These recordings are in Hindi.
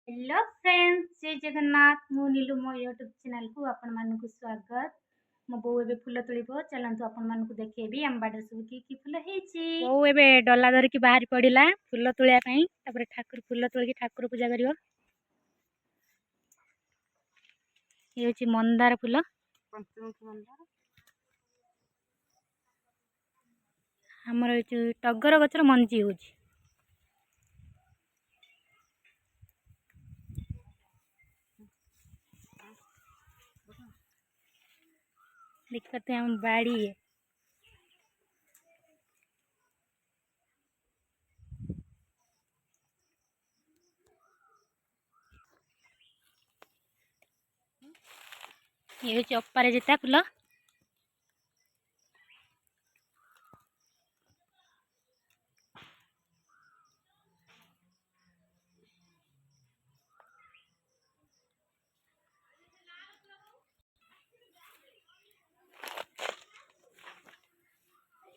हेलो फ्रेंड्स, जय जगन्नाथ। मु नीलू मो यूट्यूब चैनल को आपण मानकु स्वागत। मो बो एबे फूल तोलिबो, चलंतु आपण मानकु देखेबी हम बाडर सब की फूल हेची। बो एबे डला धर की बाहर पड़िला फूल तोलिया पई, तापर ठाकुर फूल तोल की ठाकुर पूजा करियो। ये होची मंदार फूल, पंचमुखी मंदार। हमर होची टगर गछर मंजी होची। देख सकते हैं हम बाड़ी है। ये होची अप्पारे जेता फूल।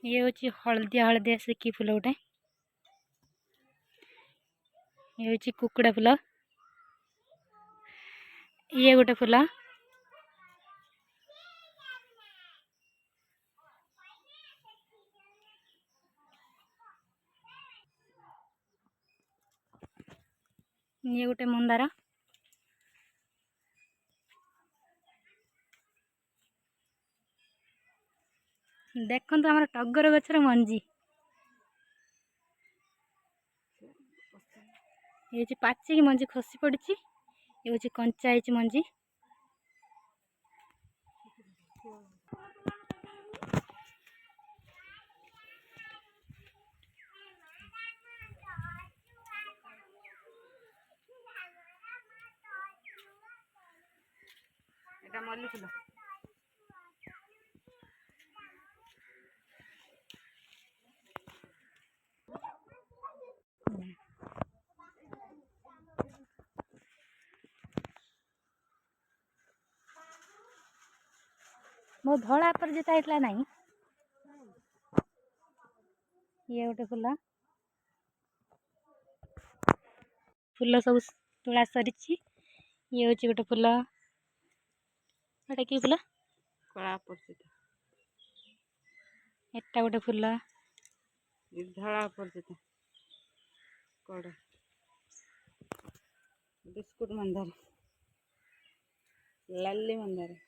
ये होची हलदिया हलदिया से की फूल गोटे। ये होची कुकुड़ा फूल। ये गोटे फूल। ये गोटे मंदार। देखो आम टगर गछर मंजी। ये पाचिकी मंजी खसी पड़ी। ये हूँ कंचा है मंजी। एटा मल्ली फूल। मो धड़ा पर जेता इतला नहीं। ये गोटे फूल। फूल सब तोड़ा सरी। ये हूँ गोटे फूल। एटा कि फूल? कला अपराजिता। एटा गोटे फूल। धड़ा अपराजिता। कड़ा बिस्कुट मंदार। लाली मंदार।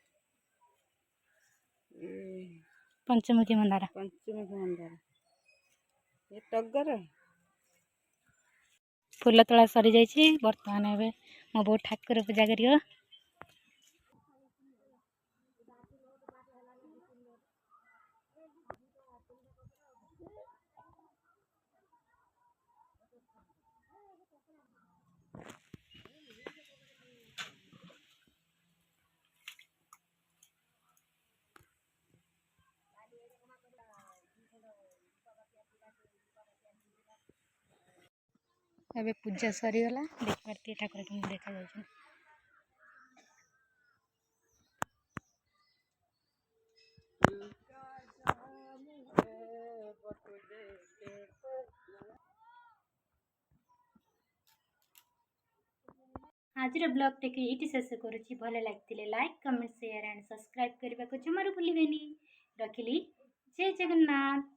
पंचमुखी मंदार। पंचमुखी मंदार। ये टगर फूल तोड़ा सरी जाइए। बर्तमान एवं मो बो ठाकुर पूजा करियो। एबे पूजा सरीगला। देख पारती ठाकुर केमती देखा जाउछन। आज ब्लॉग टे ये शेष करुच्ची। भल लगी like comment share and subscribe करने को जमार भूलें। रखिली। जय जगन्नाथ।